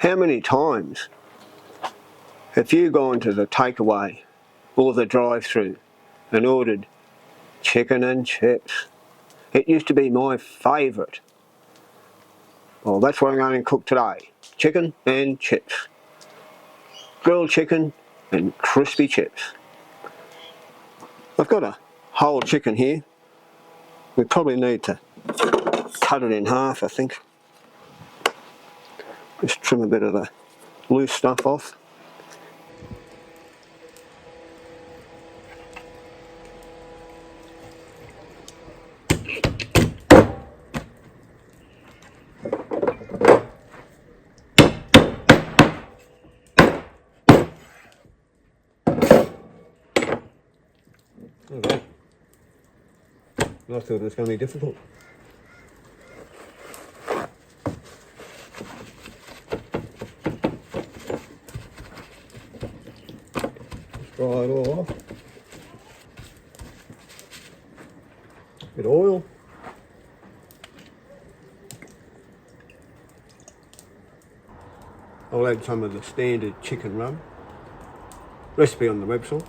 How many times have you gone to the takeaway or the drive-through and ordered chicken and chips? It used to be my favourite. Well, that's what I'm going to cook today. Chicken and chips. Grilled chicken and crispy chips. I've got a whole chicken here. We probably need to cut it in half, I think. Just trim a bit of the loose stuff off. Okay. I thought it was going to be difficult. Just dry it all off. Bit of oil. I'll add some of the standard chicken rub. Recipe on the website.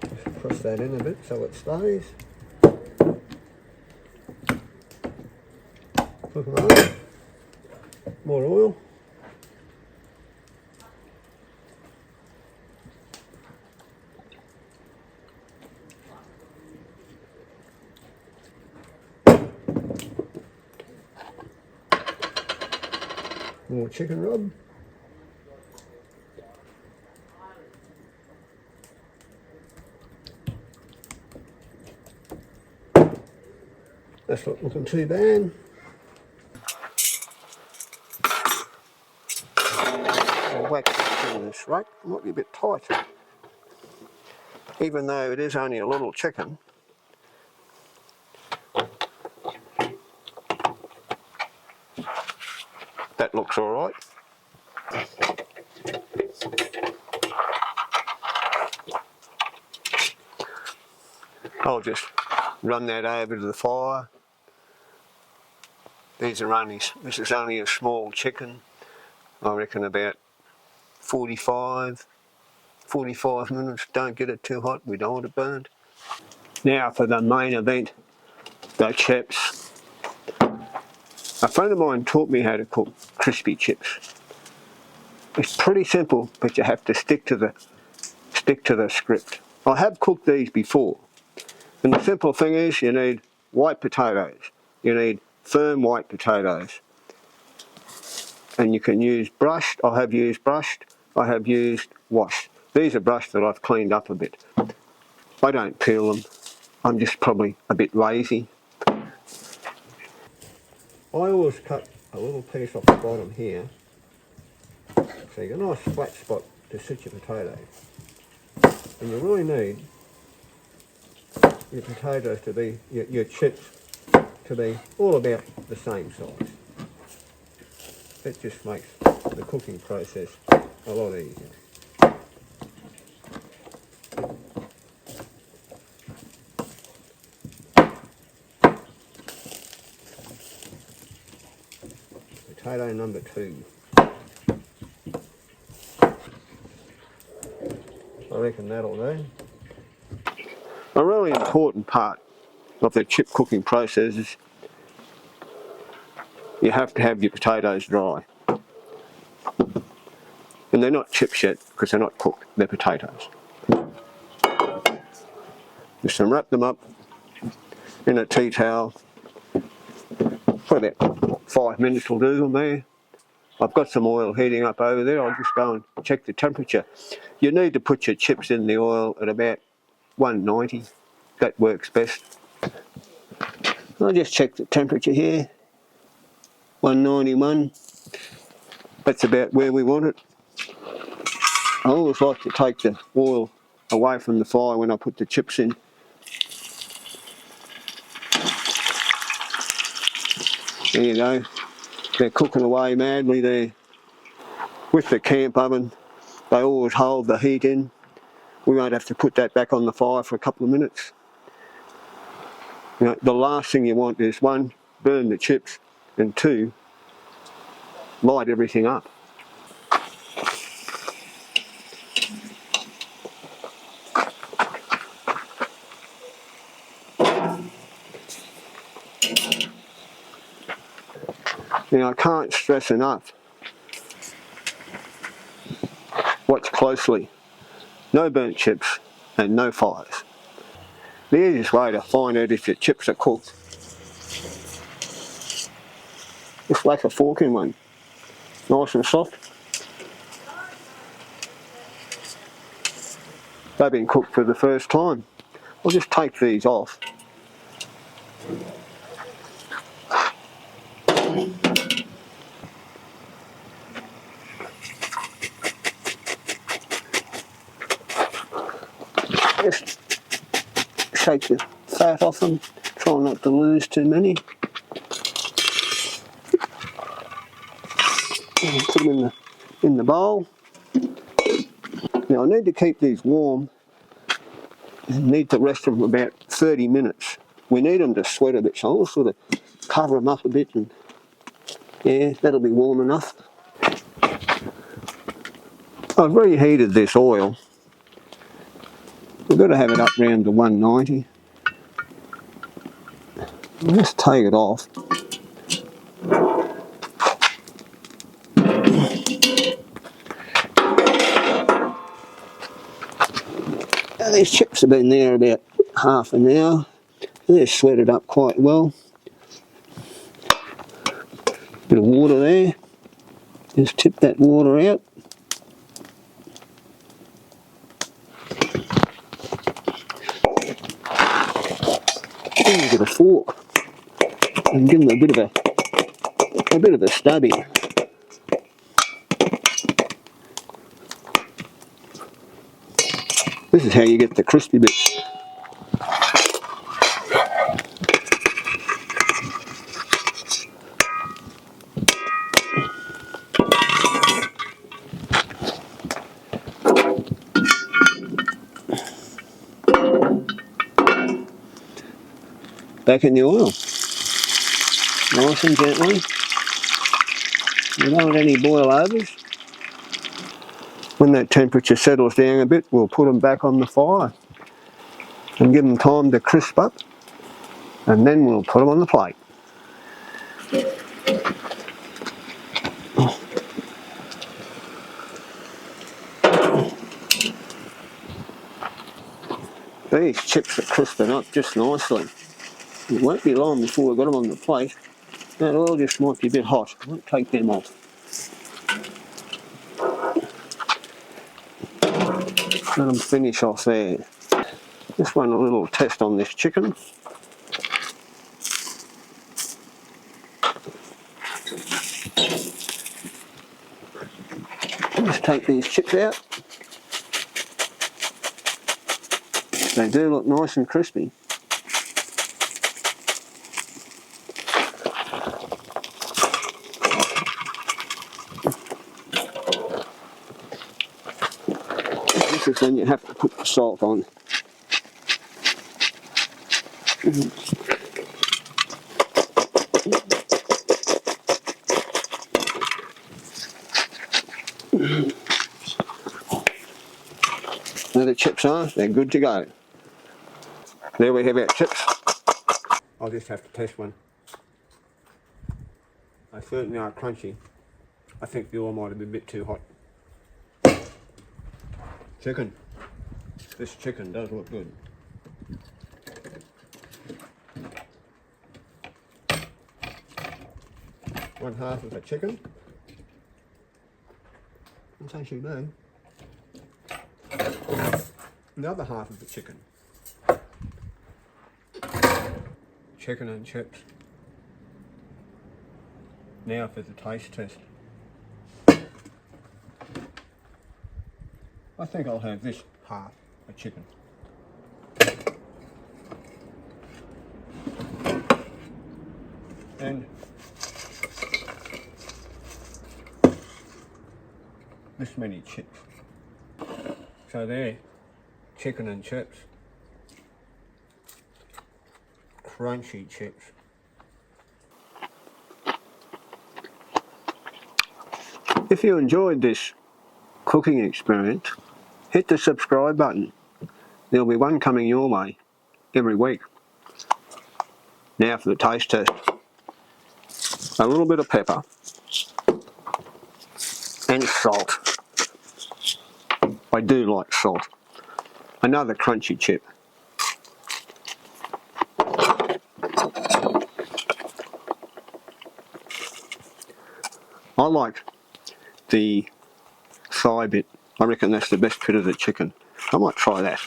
Just press that in a bit so it stays. Flip it over. More oil. More chicken rub. That's not looking too bad. I'll whack it this rack. It might be a bit tight. Even though it is only a little chicken. That looks all right. I'll just run that over to the fire. This is only a small chicken. I reckon about 45 minutes. Don't get it too hot, we don't want it burnt. Now for the main event, the chips. A friend of mine taught me how to cook crispy chips. It's pretty simple, but you have to stick to the script. I have cooked these before, and the simple thing is you need white potatoes. You need firm white potatoes. And you can use brushed. I have used brushed. I have used washed. These are brushed that I've cleaned up a bit. I don't peel them. I'm just probably a bit lazy. I always cut a little piece off the bottom here, so you get a nice flat spot to sit your potatoes. And you really need your potatoes to be, your chips to be all about the same size. That just makes the cooking process a lot easier. Potato number 2. I reckon that'll do. A really important part of the chip cooking process is you have to have your potatoes dry. And they're not chips yet because they're not cooked, they're potatoes. Just wrap them up in a tea towel. For about 5 minutes will do them there. I've got some oil heating up over there. I'll just go and check the temperature. You need to put your chips in the oil at about 190. That works best. I'll just check the temperature here. 191. That's about where we want it. I always like to take the oil away from the fire when I put the chips in. There you go. They're cooking away madly there. With the camp oven, they always hold the heat in. we won't have to put that back on the fire for a couple of minutes. You know, the last thing you want is, one, burn the chips, and two, light everything up. Now, I can't stress enough, watch closely. No burnt chips and no fires. The easiest way to find out if your chips are cooked is whack a fork in one, nice and soft. They've been cooked for the first time. I'll just take these off. Just shake the fat off them, try not to lose too many. And put them in the bowl. Now I need to keep these warm. I need to rest them for about 30 minutes. We need them to sweat a bit, so I'll sort of cover them up a bit, and yeah, that'll be warm enough. I've reheated this oil. We've got to have it up round to 190. I'll just take it off. Now, these chips have been there about half an hour. They're sweated up quite well. Bit of water there. Just tip that water out. And get a fork and give them a bit of a stubby. This is how you get the crispy bits. Back in the oil. Nice and gently. We don't want any boil overs. When that temperature settles down a bit, we'll put them back on the fire and give them time to crisp up, and then we'll put them on the plate. These chips are crisping up just nicely. It won't be long before we've got them on the plate. That oil just might be a bit hot. I won't take them off. Let them finish off there. Just run a little test on this chicken. Just take these chips out. They do look nice and crispy. This is when you have to put the salt on. Now the chips are, they're good to go. There we have our chips. I'll just have to test one. They certainly are crunchy. I think the oil might have been a bit too hot. Chicken. This chicken does look good. One half of the chicken. That's actually no. The other half of the chicken. Chicken and chips. Now for the taste test. I think I'll have this half a chicken. And this many chips. So there, chicken and chips. Crunchy chips. If you enjoyed this cooking experience, hit the subscribe button. There'll be one coming your way every week. Now for the taste test. A little bit of pepper and salt. I do like salt. Another crunchy chip. I like the thigh bit. I reckon that's the best bit of the chicken. I might try that.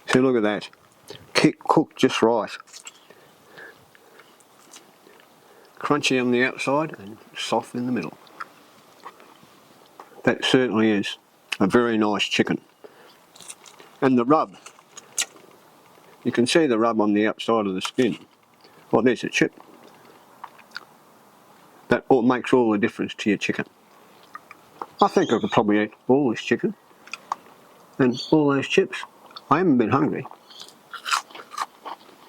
So look at that. Cooked just right. Crunchy on the outside and soft in the middle. That certainly is a very nice chicken. And the rub. You can see the rub on the outside of the skin. Well, there's a chip. That makes all the difference to your chicken. I think I could probably eat all this chicken and all those chips. I haven't been hungry.